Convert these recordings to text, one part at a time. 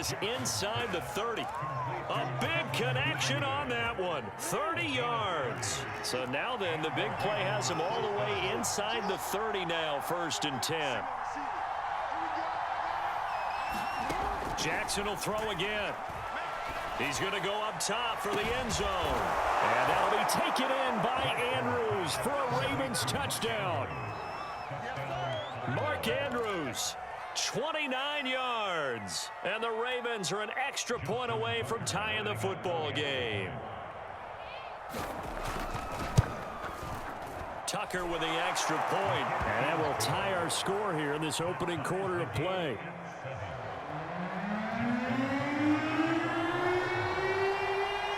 this inside the 30. A big connection on that one. 30 yards. So now then, the big play has him all the way inside the 30 now, 1st and 10. Jackson will throw again. He's going to go up top for the end zone. And that'll be taken in by Andrews for a Ravens touchdown. Mark Andrews, 29 yards. And the Ravens are an extra point away from tying the football game. Tucker with the extra point. And that will tie our score here in this opening quarter of play.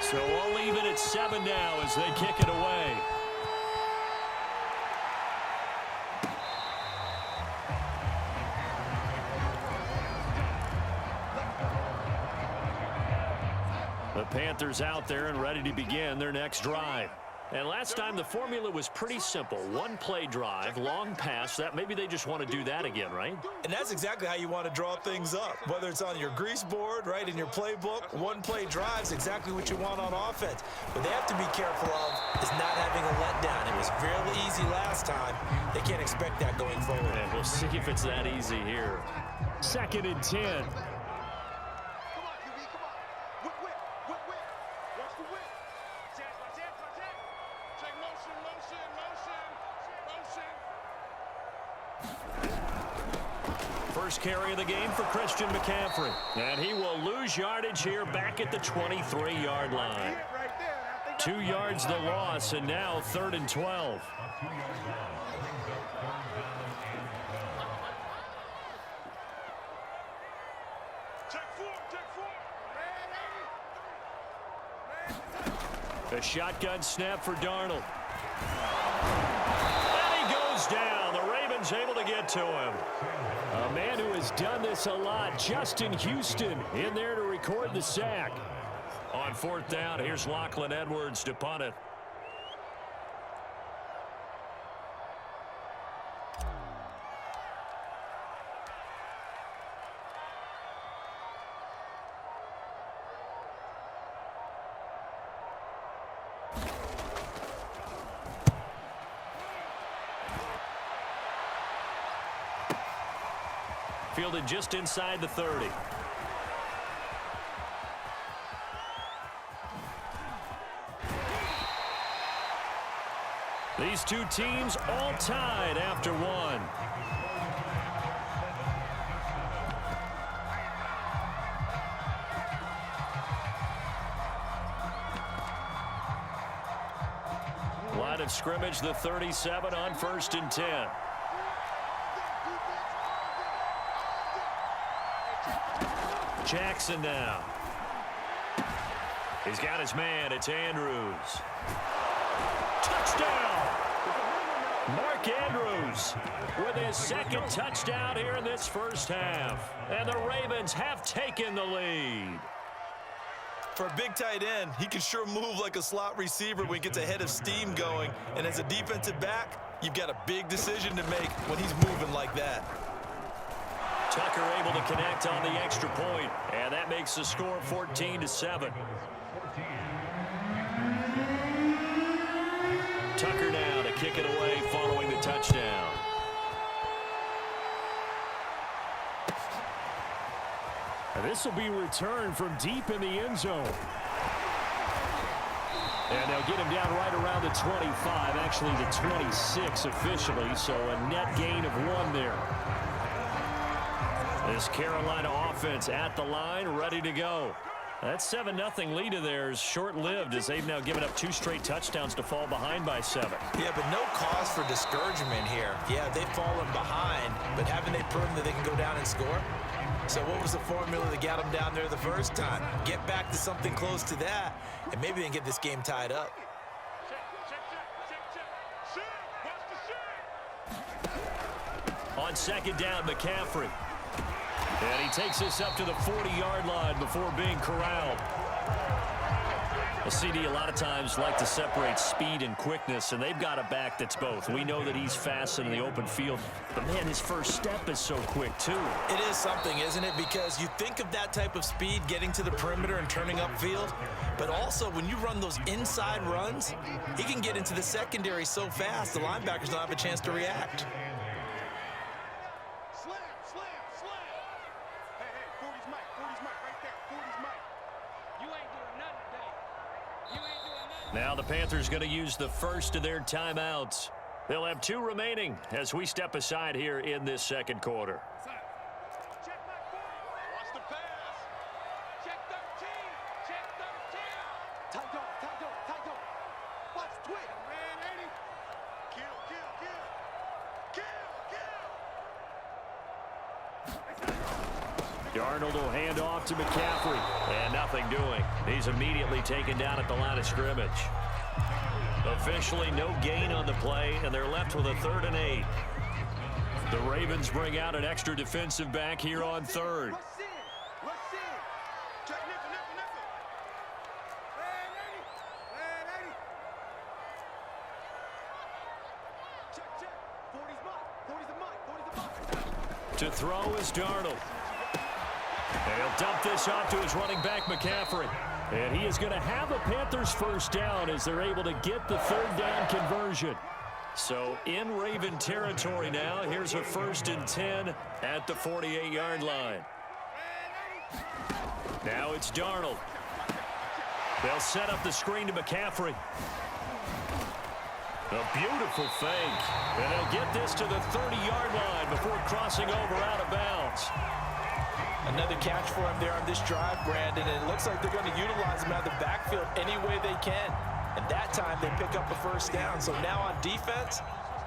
So all even at 7 now as they kick it away. The Panthers out there and ready to begin their next drive. And last time the formula was pretty simple. One play drive, long pass. That maybe they just want to do that again, right? And that's exactly how you want to draw things up. Whether it's on your grease board, right, in your playbook, one play drive's exactly what you want on offense. What they have to be careful of is not having a letdown. It was fairly easy last time. They can't expect that going forward. And we'll see if it's that easy here. 2nd and 10. First carry of the game for Christian McCaffrey. And he will lose yardage here back at the 23-yard line. 2 yards the loss, and now 3rd and 12. A shotgun snap for Darnold. And he goes down. The Ravens able to get to him. A man who has done this a lot, Justin Houston, in there to record the sack. On 4th down, here's Lachlan Edwards to punt it. Fielded just inside the 30. These two teams all tied after one. Line of scrimmage, the 37 on 1st and 10. Jackson now. He's got his man. It's Andrews. Touchdown! Mark Andrews with his 2nd touchdown here in this first half. And the Ravens have taken the lead. For a big tight end, he can sure move like a slot receiver when he gets a head of steam going. And as a defensive back, you've got a big decision to make when he's moving like that. Tucker able to connect on the extra point, and that makes the score 14-7. Tucker now to kick it away following the touchdown. And this will be returned from deep in the end zone. And they'll get him down right around the 25, actually the 26 officially, so a net gain of 1 there. This Carolina offense at the line, ready to go. That 7-0 lead of theirs short-lived as they've now given up 2 straight touchdowns to fall behind by 7. Yeah, but no cause for discouragement here. Yeah, they've fallen behind, but haven't they proven that they can go down and score? So what was the formula that got them down there the first time? Get back to something close to that, and maybe they can get this game tied up. On 2nd down, McCaffrey. And he takes this up to the 40-yard line before being corralled. Well, CD a lot of times like to separate speed and quickness, and they've got a back that's both. We know that he's fast in the open field, but, man, his first step is so quick, too. It is something, isn't it? Because you think of that type of speed getting to the perimeter and turning upfield, but also when you run those inside runs, he can get into the secondary so fast the linebackers don't have a chance to react. Now the Panthers going to use the first of their timeouts. They'll have 2 remaining as we step aside here in this second quarter. Darnold will hand off to McCaffrey, and nothing doing. He's immediately taken down at the line of scrimmage. Officially no gain on the play, and they're left with a 3rd and 8. The Ravens bring out an extra defensive back here on 3rd. To throw is Darnold. And he'll dump this off to his running back, McCaffrey. And he is going to have a Panthers first down as they're able to get the 3rd down conversion. So in Raven territory now, here's a 1st and 10 at the 48-yard line. Now it's Darnold. They'll set up the screen to McCaffrey. A beautiful fake. And they'll get this to the 30-yard line before crossing over out of bounds. Another catch for him there on this drive, Brandon, and it looks like they're going to utilize him out of the backfield any way they can. And that time they pick up a first down. So now on defense,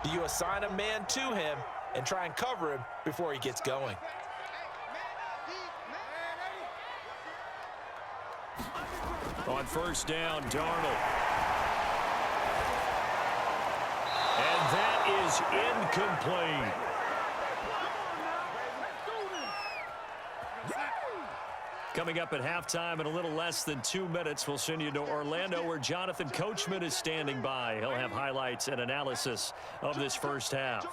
do you assign a man to him and try and cover him before he gets going? On first down, Darnold. And that is incomplete. Coming up at halftime in a little less than 2 minutes, we'll send you to Orlando where Jonathan Coachman is standing by. He'll have highlights and analysis of this first half.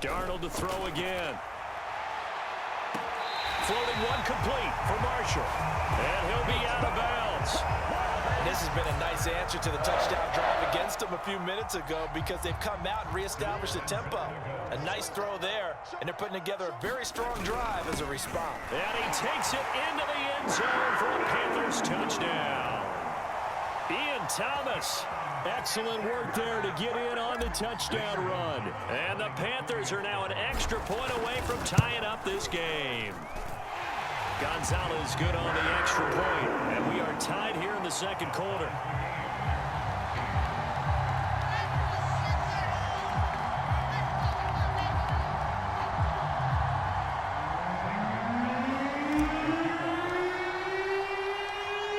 Darnold to throw again. Floating one complete for Marshall. And he'll be out of bounds. This has been a nice answer to the touchdown drive against them a few minutes ago because they've come out and reestablished the tempo. A nice throw there, and they're putting together a very strong drive as a response. And he takes it into the end zone for a Panthers touchdown. Ian Thomas, excellent work there to get in on the touchdown run. And the Panthers are now an extra point away from tying up this game. Gonzalez good on the extra point, and we are tied here in the second quarter.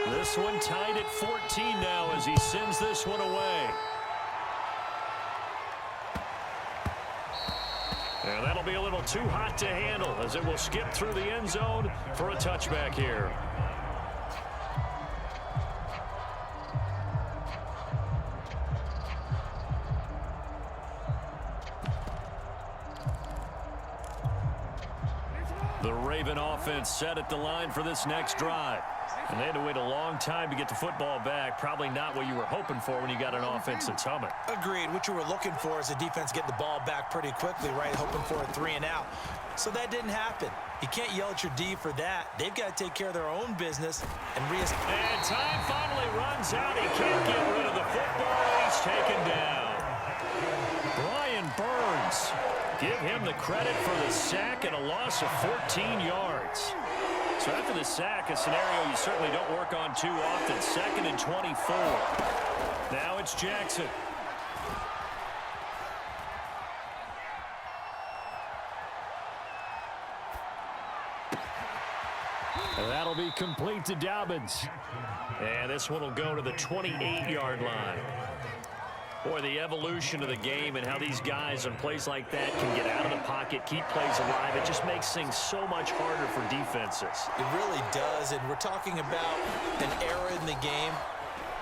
This one tied at 14 now as he sends this one away. And that'll be a little too hot to handle as it will skip through the end zone for a touchback here. The Raven offense set at the line for this next drive. And they had to wait a long time to get the football back. Probably not what you were hoping for when you got an offense that's humming. Agreed. What you were looking for is the defense getting the ball back pretty quickly, right? Hoping for a 3 and out. So that didn't happen. You can't yell at your D for that. They've got to take care of their own business and And time finally runs out. He can't get rid of the football. He's taken down. Brian Burns. Give him the credit for the sack and a loss of 14 yards. So after the sack, a scenario you certainly don't work on too often. 2nd and 24. Now it's Jackson. And that'll be complete to Dobbins. And this one will go to the 28-yard line. Boy, the evolution of the game and how these guys in plays like that can get out of the pocket pocket, keep plays alive. It just makes things so much harder for defenses. It really does, and we're talking about an era in the game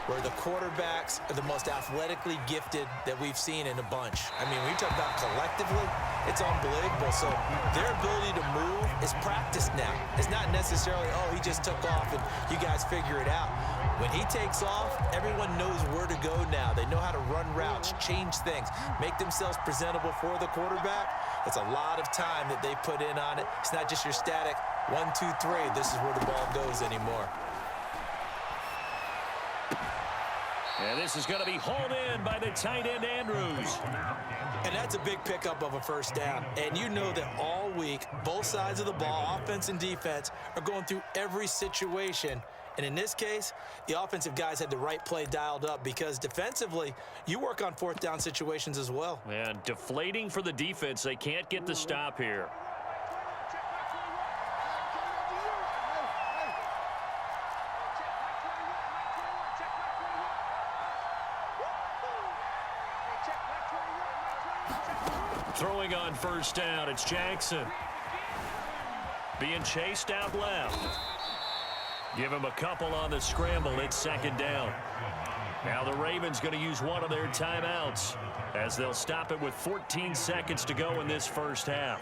where the quarterbacks are the most athletically gifted that we've seen in a bunch. I mean, when you talk about collectively, it's unbelievable. So their ability to move is practiced now. It's not necessarily, oh, he just took off and you guys figure it out. When he takes off, everyone knows where to go now. They know how to run routes, change things, make themselves presentable for the quarterback. It's a lot of time that they put in on it. It's not just your static 1, 2, 3. This is where the ball goes anymore. And this is going to be hauled in by the tight end, Andrews. And that's a big pickup of a first down. And you know that all week, both sides of the ball, offense and defense, are going through every situation. And in this case, the offensive guys had the right play dialed up because defensively, you work on fourth down situations as well. And deflating for the defense. They can't get the stop here. Throwing on first down, it's Jackson. Being chased out left. Give him a couple on the scramble. It's second down. Now the Ravens going to use one of their timeouts as they'll stop it with 14 seconds to go in this first half.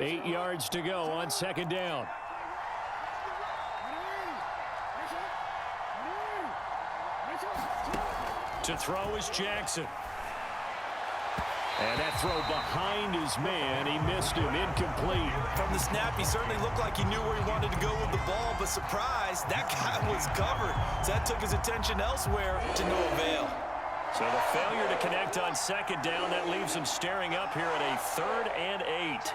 Eight yards to go on second down. To throw is Jackson. And that throw behind his man. He missed him. Incomplete. From the snap, he certainly looked like he knew where he wanted to go with the ball, but surprise, that guy was covered. So that took his attention elsewhere to no avail. So the failure to connect on second down, that leaves him staring up here at a 3rd and 8.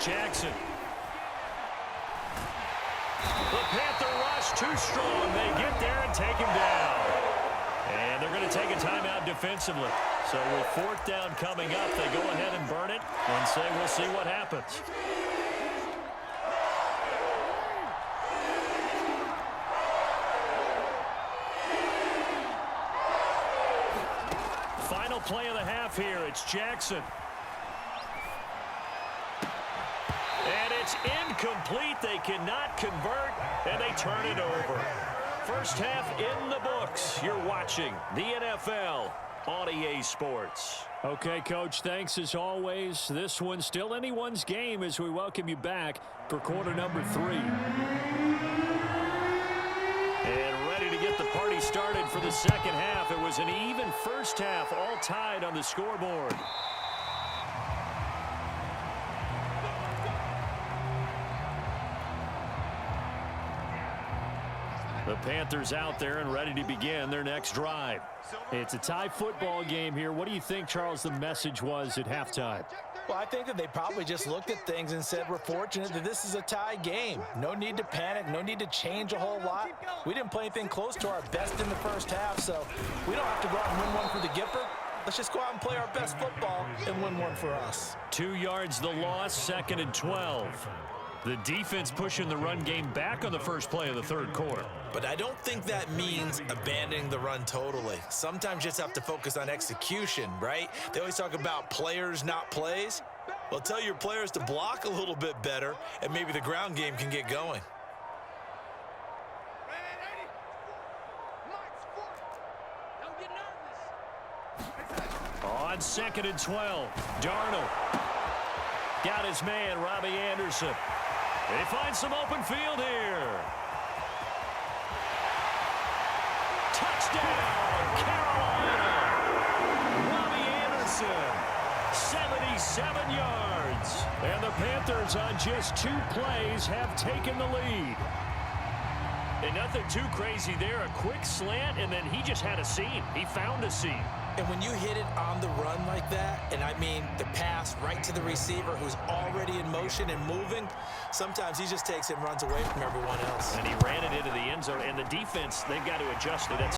Jackson. The Panther rush too strong. They get there and take him down. And they're going to take a timeout defensively. So with fourth down coming up, they go ahead and burn it and say we'll see what happens. Final play of the half here. It's Jackson. And it's incomplete. They cannot convert, and they turn it over. First half in the books. You're watching the NFL on EA Sports. Okay, Coach, thanks as always. This one's still anyone's game as we welcome you back for quarter number 3. And ready to get the party started for the second half. It was an even first half, all tied on the scoreboard. The Panthers out there and ready to begin their next drive. It's a tie football game here. What do you think, Charles, the message was at halftime? Well, I think that they probably just looked at things and said, we're fortunate that this is a tie game. No need to panic. No need to change a whole lot. We didn't play anything close to our best in the first half, so we don't have to go out and win one for the Gipper. Let's just go out and play our best football and win one for us. 2 yards the loss, 2nd and 12. The defense pushing the run game back on the first play of the third quarter. But I don't think that means abandoning the run totally. Sometimes you just have to focus on execution, right? They always talk about players, not plays. Well, tell your players to block a little bit better, and maybe the ground game can get going. On 2nd and 12, Darnold got his man, Robbie Anderson. They find some open field here. Touchdown, Carolina. Robbie Anderson, 77 yards. And the Panthers on just 2 plays have taken the lead. And nothing too crazy there. A quick slant, and then he just had a seam. He found a seam. And when you hit it on the run like that, and I mean the pass right to the receiver who's already in motion and moving, sometimes he just takes it and runs away from everyone else. And he ran it into the end zone. And the defense, they've got to adjust to that